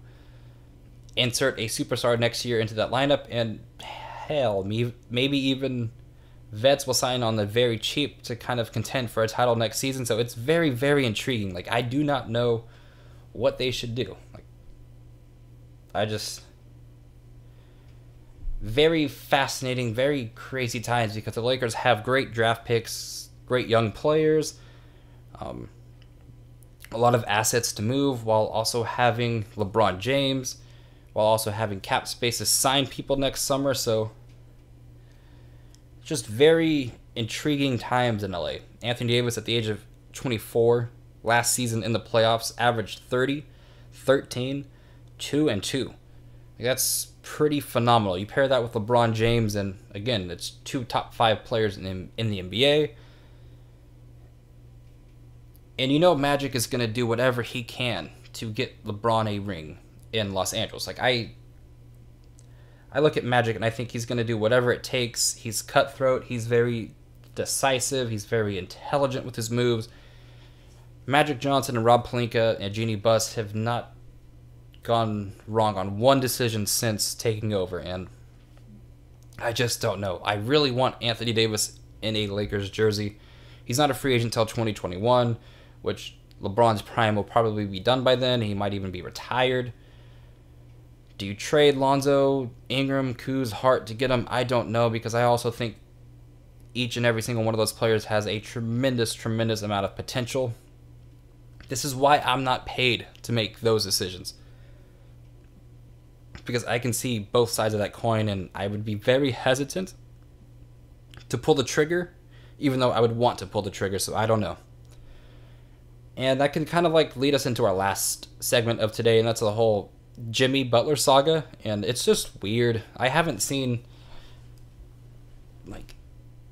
insert a superstar next year into that lineup, and hell, maybe even vets will sign on the very cheap to kind of contend for a title next season. So it's very, very intriguing. I do not know what they should do. Very fascinating, very crazy times, because the Lakers have great draft picks, great young players, a lot of assets to move, while also having LeBron James, while also having cap space to sign people next summer. So just very intriguing times in LA. Anthony Davis at the age of 24 last season in the playoffs averaged 30, 13, 2-2. That's pretty phenomenal. You pair that with LeBron James, and again, it's 2 top 5 players in the NBA. And you know Magic is going to do whatever he can to get LeBron a ring in Los Angeles. Like, I look at Magic and I think he's going to do whatever it takes. He's cutthroat. He's very decisive. He's very intelligent with his moves. Magic Johnson and Rob Pelinka and Jeannie Buss have not gone wrong on one decision since taking over, and I just don't know. I really want Anthony Davis in a Lakers jersey. He's not a free agent until 2021, which LeBron's prime will probably be done by then. He might even be retired. Do you trade Lonzo, Ingram, Kuz, Hart to get him? I don't know, because I also think each and every single one of those players has a tremendous, tremendous amount of potential. This is why I'm not paid to make those decisions, because I can see both sides of that coin, and I would be very hesitant to pull the trigger, even though I would want to pull the trigger, so I don't know. And that can kind of like lead us into our last segment of today, and that's the whole Jimmy Butler saga, and it's just weird. I haven't seen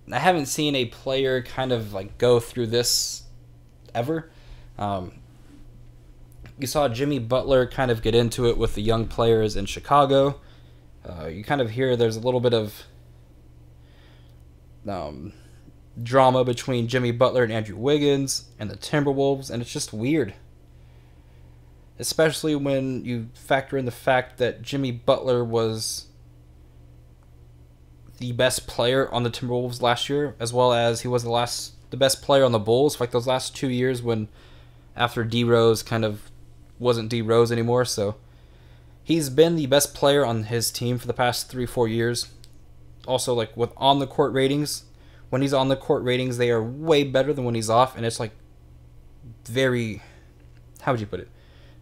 a player kind of like go through this ever. You saw Jimmy Butler kind of get into it with the young players in Chicago. You kind of hear there's a little bit of drama between Jimmy Butler and Andrew Wiggins and the Timberwolves, and it's just weird. Especially when you factor in the fact that Jimmy Butler was the best player on the Timberwolves last year, as well as he was the best player on the Bulls for like those last 2 years when after D Rose kind of wasn't D Rose anymore. So he's been the best player on his team for the past 3-4 years. Also, like with on the court ratings, when he's on the court ratings, they are way better than when he's off, and it's like very, how would you put it?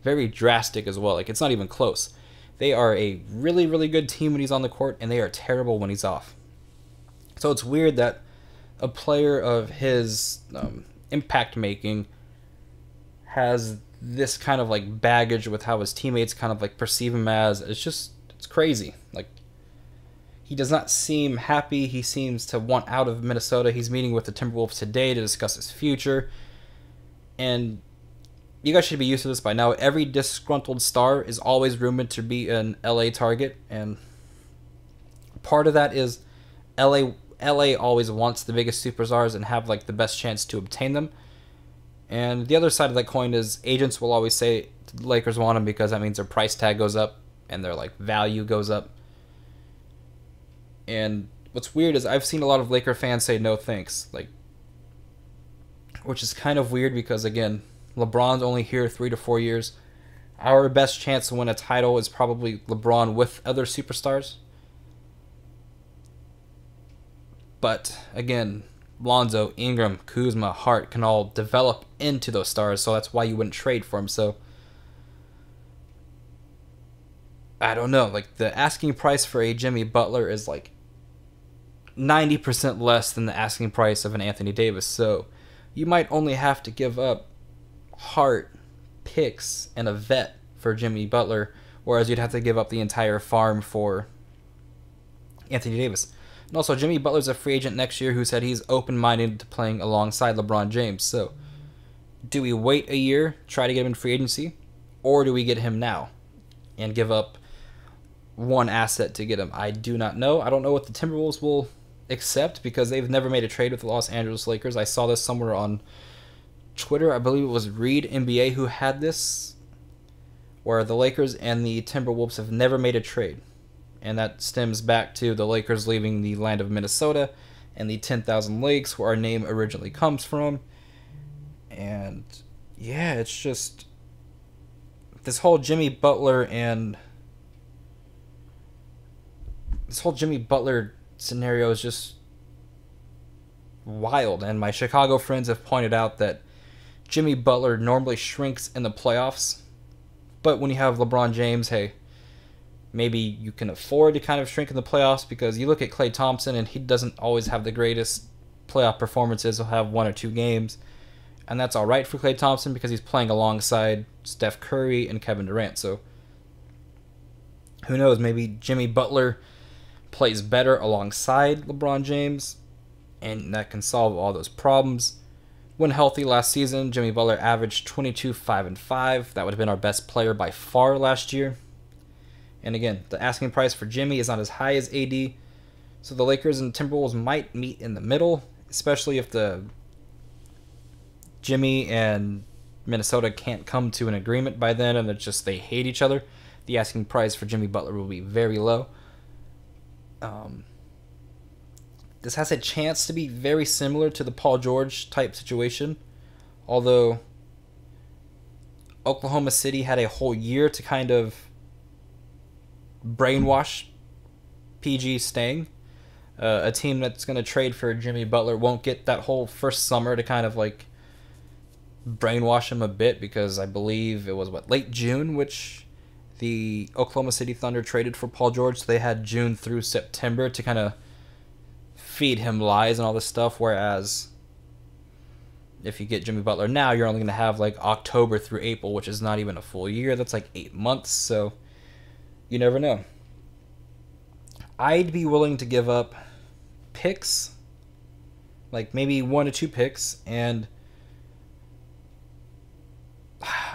Very drastic as well. Like, it's not even close. They are a really, really good team when he's on the court, and they are terrible when he's off. So it's weird that a player of his impact making has this kind of like baggage with how his teammates kind of like perceive him as. It's crazy. Like, he does not seem happy. He seems to want out of Minnesota. He's meeting with the Timberwolves today to discuss his future. And you guys should be used to this by now. Every disgruntled star is always rumored to be an LA target, and part of that is LA always wants the biggest superstars and have like the best chance to obtain them. And the other side of that coin is agents will always say the Lakers want them because that means their price tag goes up and their like value goes up. And what's weird is I've seen a lot of Laker fans say no thanks, like, which is kind of weird because again, LeBron's only here 3 to 4 years. Our best chance to win a title is probably LeBron with other superstars. But again, Lonzo, Ingram, Kuzma, Hart can all develop into those stars, so that's why you wouldn't trade for him. So I don't know, like the asking price for a Jimmy Butler is like 90% less than the asking price of an Anthony Davis. So you might only have to give up Hart, picks, and a vet for Jimmy Butler, whereas you'd have to give up the entire farm for Anthony Davis. And also, Jimmy Butler's a free agent next year who said he's open-minded to playing alongside LeBron James. So, do we wait a year, try to get him in free agency, or do we get him now and give up one asset to get him? I do not know. I don't know what the Timberwolves will accept because they've never made a trade with the Los Angeles Lakers. I saw this somewhere on Twitter. I believe it was Reed NBA who had this, where the Lakers and the Timberwolves have never made a trade. And that stems back to the Lakers leaving the land of Minnesota and the 10,000 Lakes, where our name originally comes from. And yeah, it's just this whole Jimmy Butler scenario is just wild. And my Chicago friends have pointed out that Jimmy Butler normally shrinks in the playoffs, but when you have LeBron James, hey, maybe you can afford to kind of shrink in the playoffs, because you look at Klay Thompson and he doesn't always have the greatest playoff performances. He'll have 1 or 2 games, and that's all right for Klay Thompson because he's playing alongside Steph Curry and Kevin Durant. So Who knows? Maybe Jimmy Butler plays better alongside LeBron James, and that can solve all those problems. When healthy last season, Jimmy Butler averaged 22, 5, and 5. That would have been our best player by far last year. And again, the asking price for Jimmy is not as high as AD, so the Lakers and Timberwolves might meet in the middle, especially if the Jimmy and Minnesota can't come to an agreement by then and it's just they hate each other. The asking price for Jimmy Butler will be very low. This has a chance to be very similar to the Paul George type situation, although Oklahoma City had a whole year to kind of brainwash PG staying. A team that's going to trade for Jimmy Butler won't get that whole first summer to kind of like brainwash him a bit, because I believe it was late June, which the Oklahoma City Thunder traded for Paul George. So they had June through September to kind of feed him lies and all this stuff, whereas if you get Jimmy Butler now, you're only going to have like October through April, which is not even a full year. That's like 8 months, so you never know. I'd be willing to give up picks, like maybe 1 to 2 picks, and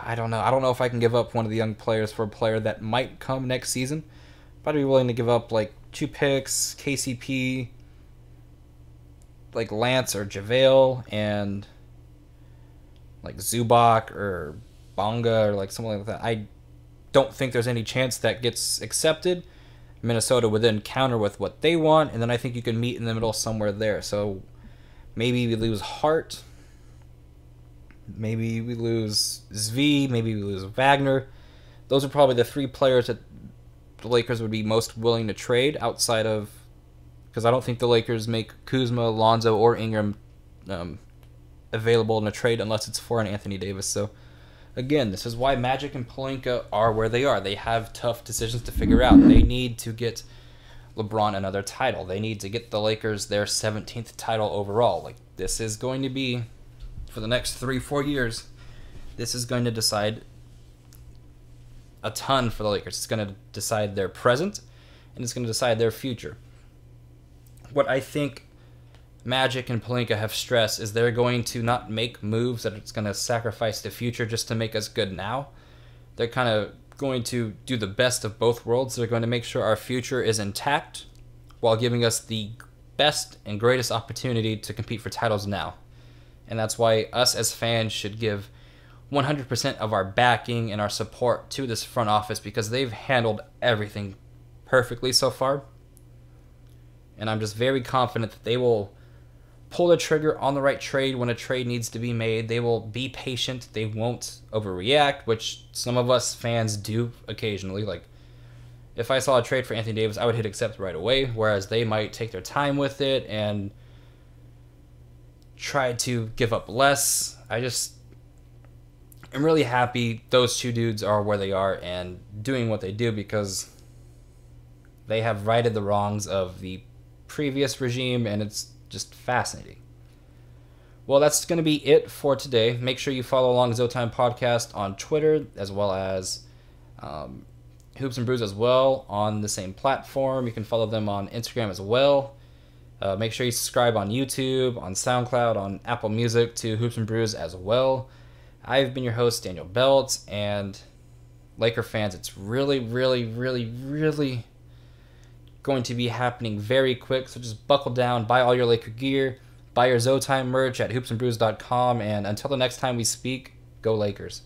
I don't know. I don't know if I can give up one of the young players for a player that might come next season, but I'd be willing to give up like 2 picks, KCP, like Lance or JaVale, and like Zubac or Bonga or like something like that. I don't think there's any chance that gets accepted. Minnesota would then counter with what they want, and then I think you can meet in the middle somewhere there. So maybe we lose Hart, maybe we lose Zvi, maybe we lose Wagner. Those are probably the 3 players that the Lakers would be most willing to trade outside of, because I don't think the Lakers make Kuzma, Lonzo, or Ingram available in a trade unless it's for an Anthony Davis. So again, this is why Magic and Pelinka are where they are. They have tough decisions to figure out. They need to get LeBron another title. They need to get the Lakers their 17th title overall. Like, this is going to be, for the next 3-4 years, this is going to decide a ton for the Lakers. It's going to decide their present, and it's going to decide their future. What I think Magic and Pelinka have stressed is they're going to not make moves that it's going to sacrifice the future just to make us good now. They're kind of going to do the best of both worlds. They're going to make sure our future is intact while giving us the best and greatest opportunity to compete for titles now. And that's why us as fans should give 100% of our backing and our support to this front office, because they've handled everything perfectly so far. And I'm just very confident that they will pull the trigger on the right trade when a trade needs to be made. They will be patient. They won't overreact, which some of us fans do occasionally. Like, if I saw a trade for Anthony Davis, I would hit accept right away, whereas they might take their time with it and try to give up less. I'm really happy those 2 dudes are where they are and doing what they do, because they have righted the wrongs of the previous regime, and it's just fascinating. Well, that's going to be it for today. Make sure you follow along ZoTime Podcast on Twitter, as well as Hoops and Brews as well on the same platform. You can follow them on Instagram as well. Make sure you subscribe on YouTube, on SoundCloud, on Apple Music to Hoops and Brews as well. I've been your host, Daniel Beltz, and Laker fans, it's really, really, really, really going to be happening very quick, so just buckle down, buy all your Laker gear, buy your ZoTime merch at hoopsnbrews.com, and until the next time we speak, go Lakers.